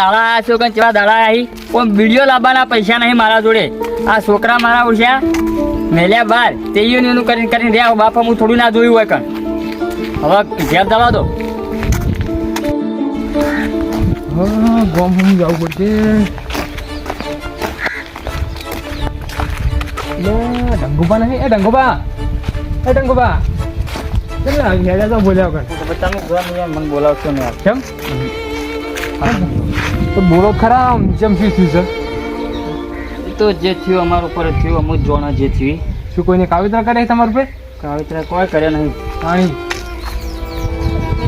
દાડા આવ્યા છો કે કેવા દાડા આવી કોઈ વિડીયો લાવવાના પૈસા નહીં મારા જોડે. આ છોકરા મારા ઉઠ્યા મેલ્યા બાર તેયું એનું કરીને કરીને રહ્યા બાપા હું થોડું ના જોયું હોય કણ હવે ઘેર દવા દો. હા ગામ હું જવું પડશે. ડંગુબા નહીં. ડંગુબા કેટલા હેડા તો બોલ્યા વગર તમે મને બોલાવશો ને કેમ તો બોલો ખરા જેમ શું થયું છે? એ તો જે થયું અમારા ઉપર જ થયું અમુક જોણા જે થયું. શું કોઈને કાવતરા કરે તમારા ઉપર? કાવતરા કોઈ કર્યા નહીં. પાણી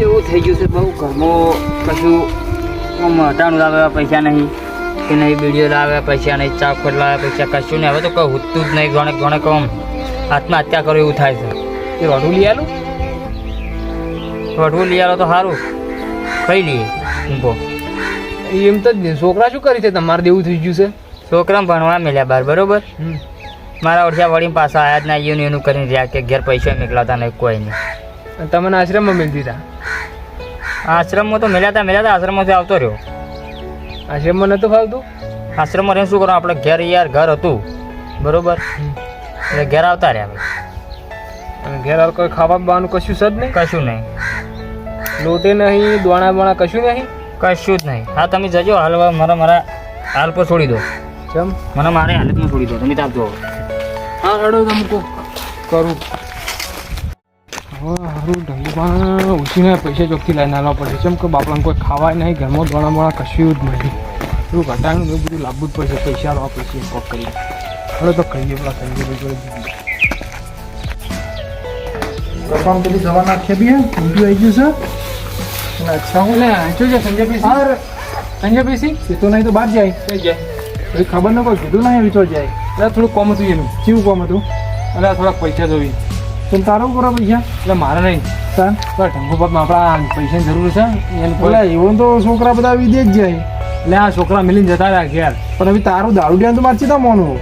એવું થઈ ગયું છે બહુ ઘરમાં કશું આમ હટાણું લાવ્યા પૈસા નહીં કે નહીં વિડીયો લાવ્યા પૈસા નહીં ચાકર લાવ્યા પૈસા કશું નહીં. હવે તો કોઈ ઉઠતું જ નહીં ઘણે કોમ આત્મહત્યા કરો એવું થાય છે. એ રોડું લઈ આલું વઢવું લઈ આવો તો સારું ખાઈ લઈએ ઊંઘો. એમ તો જ ને છોકરા શું કરી છે તમારે દેવું થઈ ગયું છે? છોકરા ભણવા મેલ્યા બાર બરોબર મારા ઓળખ્યા વળીને પાછા આયા જ ના એનું કરીને રહ્યા કે ઘેર પૈસા નીકળાતા નહીં કોઈ નહીં. તમને આશ્રમમાં મેળ દીધા? આશ્રમમાં તો મેલ્યા હતા આશ્રમમાંથી આવતો રહ્યો. આશ્રમમાં નતું ફાવતું? આશ્રમમાં રહીને શું કરો આપણે ઘેર યાર ઘર હતું બરોબર એટલે ઘેર આવતા રહ્યા ભાઈ. અને ઘેર હાલ કોઈ ખાવા બાવાનું કશું છે જ નહીં? કશું નહીં. લોટે નહીં દોણા બોણા કશું નહીં? કશું જ નહીં. હા તમે જજો હાલ મારા હાલ પર છોડી દો. કેમ? મને મારી હાલતમાં છોડી દો તમે તાપ જો. હા રડો તમે કહો કરું. હવે સારું ઢંગમાં ઉછીને પૈસા ચોખ્ખી લઈને આવવા પડે. કેમ કે બાપડાને કોઈ ખાવાય નહીં ઘરમાં દોણા બોણા કશું જ નહીં. એવું ઘટાડું એવું બધું લાવવું જ પડશે. પૈસા લાવવા પડશે કોક કરી. હવે તો કહીએ પેલા સંજયભાઈ પણ પેલી દવા નાખીએ બી ઊંધું આવી ગયું છે. અચ્છા હું શું છે સંજયભાઈ એ તો નહીં તો બહાર જાય એ ખબર ન કોઈ કીધું નહીં વિચાર જાય. એટલે થોડુંક કોમ હતું એનું. કેવું કામ હતું? એટલે થોડાક પૈસા જોઈ. તો તારું કરો પૈસા એટલે મારે નહીં તાર ઢંગુ બાપમાં આપણા પૈસાની જરૂર છે એને બોલા એવું તો છોકરા બધા વિદેશ જાય. એટલે આ છોકરા મિલીને જતા રહ્યા ઘેર. પણ હવે તારું દારૂ ડ્યા તો મારથી તો મોનું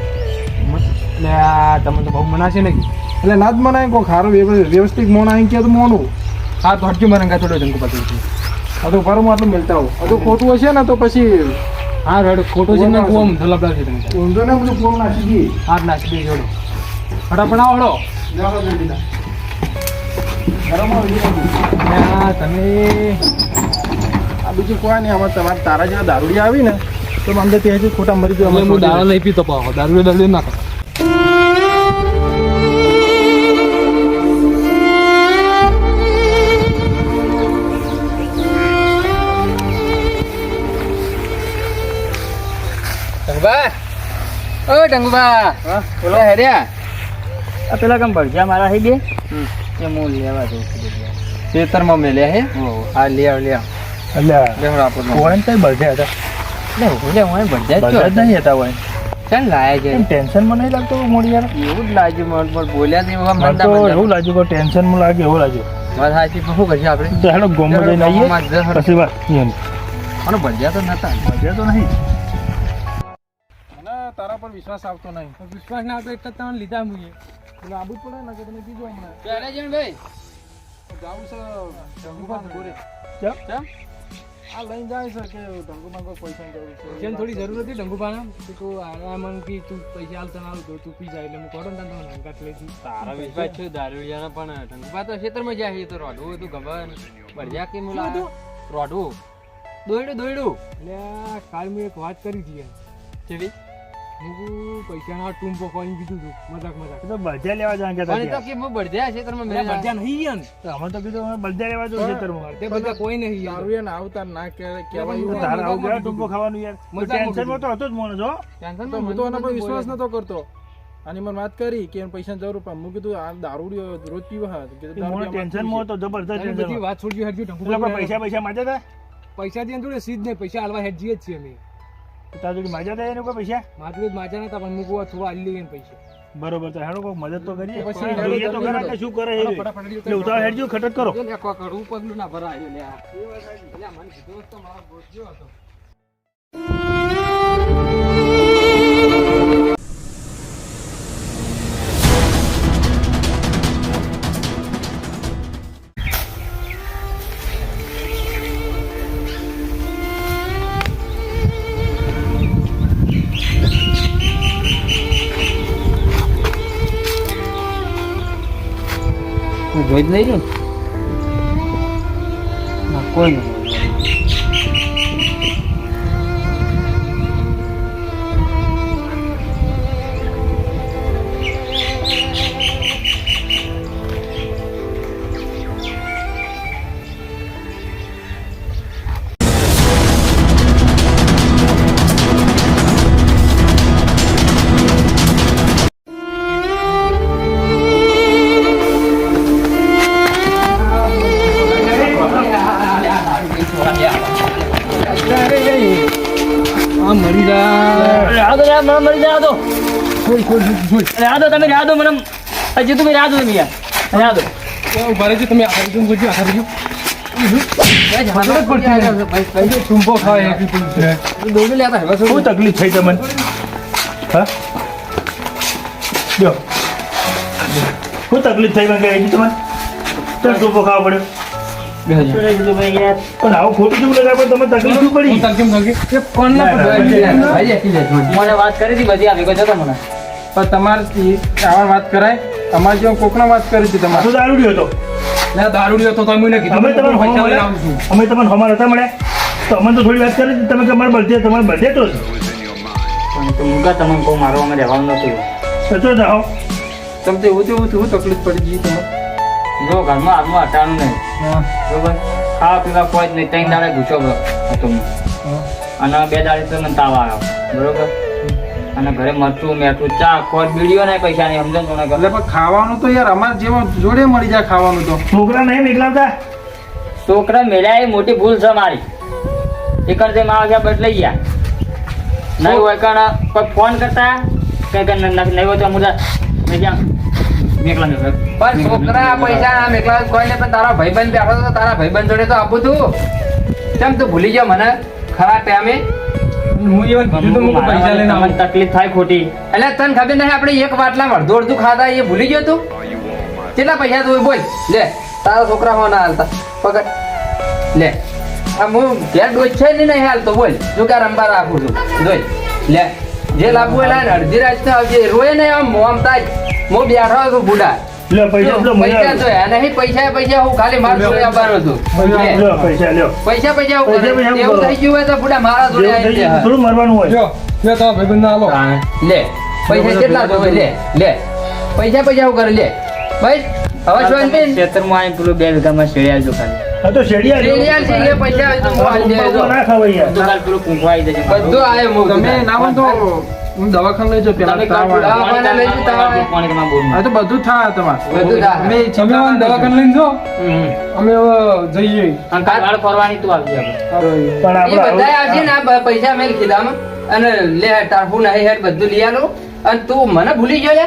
એટલે આ તમે તો બહુ મનાશે ને એટલે ના જ મનાય કોઈ ખારું વ્યવસ્થિત મોણ આવી કે તો મોનું. હા તો હટકી મને થોડો ઢંગુ પાછું. આ તો ફરું આટલું મળતા હો. આ તો ખોટું હશે ને તો પછી હા રડ ખોટો છે ને કોમ ધલબડા છે તમે ઊંધો ને બધું ફોન નાખી દઈએ. હાથ નાખી દે જોડો ફટાફટ આવડો. તમે આ બીજું કોઈ નહીં આમાં તમારે તારા જેવા દારૂડિયા આવી ને તો અંદર ત્યાં ખોટા મરી ગયો. હું દારૂ નહીં પીતો પાવો દારૂ ના કરો. ટંગુબા બોલો હેર્યા આ પેલા કેમ ભરજા મારા હે બે એ હું લેવા દઉં ખેતરમાં મેલ્યા હે. હા લે આવ કોણ કઈ બળદ્યા હતા? હું ભરજા બળદ નહીં હતા હોય. ચાલ લાયા છે ટેન્શનમાં નહીં લાગતું મોડી યાર? એવું જ લાગ્યું મને બોલ્યા નહીં મને તો એવું લાગ્યું કે ટેન્શનમાં લાગે એવું લાગ્યું. વાત સાચી શું કરશે આપણે તો હેડો ગોમમાં જઈને આવીએ પછી વાત એમ. અને ભરજા તો નતા મજા તો નહીં. મને તારા પર વિશ્વાસ આવતો નહીં. વિશ્વાસ ના આવતો એટલે તમને લીધા મુએ એટલે આબુ જ પડે ને કે તમે કીધું હમણાં ભાઈ જાવું છે ઢંગુબા ઘરે. કેમ આ લઈને જાય છે કે ઢંગુબા કોઈ પૈસાની જરૂર છે. જેમ થોડી જરૂર હતી ઢંગુપાના તો તું આ મન કે તું પૈસા હાલતા ના તો તું પી જાય એટલે હું કોડો તને હંકાત લઈ દી. તારા વિશ્વાસ છે દારૂડિયાના પણ ટંકબા તો ખેતરમાં જાય તો રોડવું હતું ગભર ભરજા કે મુલા રોડવું દોયડું એટલે કાલ મેં એક વાત કરી હતી કેવી હું પૈસાના ટૂંપો કોઈ કીધું હતું મજાક તો બળદિયા લેવા જાય કે પણ તો કે હું ભરજા ખેતરમાં મેં ભરજા નહીં યાર અમે તો કીધું અમે બળદિયા લેવા જવું ખેતરમાં. તે બધા કોઈ નહીં યાર દારૂ એને આવતા ના કહેવાય. તારા આવું ગયા ટૂંકો ખાવાનું યાર. ટેન્શનમાં તો હતો જ મોણો જો. ટેન્શન તો હું તો એના પર વિશ્વાસ નતો કરતો. અને મને વાત કરી કે એને પૈસાની જરૂર પણ હું કીધું આ દારૂડિયો રોજ પીવા હા ટેન્શનમાં હતો જબરદસ્ત. બધી વાત છોડજો હેડજો ઢંગુ પૈસા માજ્યા હતા? પૈસા થી જોડે સીધ નહીં પૈસા હાલવા હેડજીએ જ છીએ અમે તાર જોડે માજ્યા હતા એને કોઈ પૈસા? માત્ર માજા નતા પણ મૂકવા થોડા હાલી લઈએ પૈસા બરોબર તો હેડો કોઈ મદદ તો કરીએ. પછી જોઈએ તો ખરા કે શું કરે એ. એટલે ઉતાવળ હેડજો ખટક કરો. કરવું પગલું ના ભરાય મને કીધું તો મારો બોસ્યો હતો જોઈ જ નહીં રહ્યું ના કોઈ નહીં. આ મરી જા રાહ દો યાર, મને મરી જા દો. રાહ દો તમે, રાહ દો મને. હજી તમે રાહ દો તમે યાર, રાહ દો. ઉભા રહેજો તમે આખા રહેજો આખા રહેજો ચૂંપો ખાય દોડી લેતા હવે શું તકલીફ થઈ તમને હા લ્યો શું તકલીફ થઈ મને કહી તમને તો ટોપો ખાવા પડ્યો પણ આવું ખોટું જેવું લગાવે પણ તમે તકલીફ શું પડી મને વાત કરી હતી બધી આવી ગયો મને. પણ તમારે આવા વાત કરાય અમારે જેવો કોકના વાત કરી હતી તમારે તો દારૂ હતો દારૂડિયો તો તમે અમે તમને પૈસા લઈને આવું છું અમે તમને હમાર હતા મળ્યા તો અમે તો થોડી વાત કરી તમે કે અમારે બર્થડે તમારે બર્થડે તો પણ તો મુકા તમને કહું મારો અમે રહેવાનું નતું. તો જાઓ તમને એવું તકલીફ પડી ગઈ તમે જો ઘરમાં હાથમાં હટાણું નહીં બરોબર, ખાવા પીવા કોઈ જ નહીં. 3 દાડે ગુસ્સો હતો હું. અને 2 દાડે તો મને તાવ આવ્યો બરોબર. અને ઘરે મરચું મેઠું ચા ખોટ બીડીઓ નહીં, પૈસા નહીં, સમજો ને. એટલે પણ ખાવાનું તો યાર અમારે જેવા જોડે મળી જાય ખાવાનું તો છોકરા નહીં મેકલાવતા છોકરા મેળ્યા એ મોટી ભૂલ છે મારી. એકણ તે માવા ગયા બદલાઈ ગયા નહીં હોય કારણ કોઈ ફોન કરતા કંઈ નહીં હોય તો મુદા મેં મેકલા પણ છોકરા પૈસા ના મેકલા કોઈ ને પણ તારા ભાઈબંધ બેઠો તો તારા ભાઈબંધ જોડે તો આપું તું કેમ તું ભૂલી ગયો મને ખરા ટાઈમે હું even કીધું તો મૂકો પૈસા લઈને આવું. તકલીફ થાય ખોટી. એટલે તને ખબર નહીં આપણે એક બાટલામાં અડધું અડધું ખાતા એ ભૂલી ગયો તું કેટલા પૈસા તું બોલ લે તારા છોકરા હો ના હાલતા પકડ લે આ હું ઘેર ડોજ છે ને નહીં હાલતો બોલ શું કે રંબા રાખું છું જોઈ લે જે લાભ હોય લાય ને અડધી રાત તો આવજે રોય ને આમ તાજ હું બેઠો છું બુડા લ્યો પૈસા લો પૈસા તો નહીં પૈસા હું ખાલી માર જોડે આવવાનું હતું લ્યો પૈસા લ્યો પૈસા હું પૈસા કરે. હું એવું કરો. થઈ ગયું હોય તો બુડા મારા જોડે આવી જાય. થોડું મરવાનું હોય જો લે તમારા ભાઈબંધ ના આલો લે પૈસા કેટલા જોવે લે પૈસા હું કરે લે ભાઈ હવે શાંતિ ખેતરમાં આવીને પેલું 2 વીઘામાં શેડ્યા જો ખાલી. હા તો શેડિયા લ્યો. રેડિયાલ છે લે પૈસા હોય તો હું આલી દેજો. ના ખવાય યાર તો કાલ પેલું કૂંકવા આવી જશે. બધું આયો હું તમે ના હોય તો હું દવાખાને લઈ જાઉં પેલા તમે તાવ આવે. દવાખાને લઈ જતા હોય. પાણી તમારા બોરમાં. હા તો બધું થાય તમારે બધું થાય. અમે તમે હવે દવાખાને લઈને જાઓ હમ. અમે હવે જઈએ અને કાલ વાળ ફરવાની તું આવજે આપણે. પણ એ આપણે બધા આવશે ને આ પૈસા મેલ કીધામાં અને લે ટાફું નહીં હેડ બધું લઈ આલો અને તું મને ભૂલી ગયો લે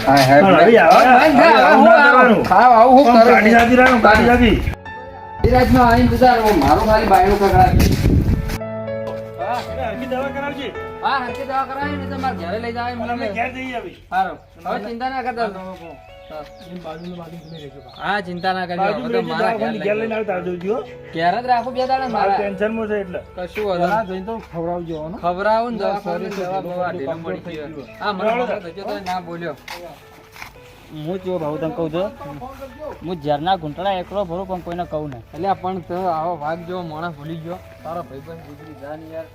હા હેડ પણ હવે આવો. આવું હું કરું કાઢી જાતી રહ્યો, કાઢી જાતી. ધીરજમાં આવીને જતા રહો. મારું ખાલી બાયણું કકડાય. દવા કરાવજે. હા હરકી દવા કરાવી ને તો મારે ઘરે લઈ જવાય પણ અમે ઘેર જઈએ હવે. સારું હવે ચિંતા ના કરતા હા ચિંતા ના કરજો બાજુ હવે તો રહેજો, મારા દવાખાને ઘેર લઈને આવતા આવજો જો. ઘેર જ રાખું બે દાડા મારે મારા ટેન્શનમાં છે એટલે. કશું વધારે જઈને તો ખવડાવજો હો ને. ખવડાવું ને દવાખાને દવા બવા ઢીલો કમજોર પડી થઈ ગયો ગયું. હા મને ખબર થયો તો ના બોલ્યો હું જો ભાવ તને કહું છું, હું ઝરના ઘૂંટડા એકલો ભરું પણ કોઈને કહું નહીં. એટલે પણ તો આવો ભાગ જો માણસ ભૂલી ગયો તારો ભાઈબંધ ગુજરી જા ને યાર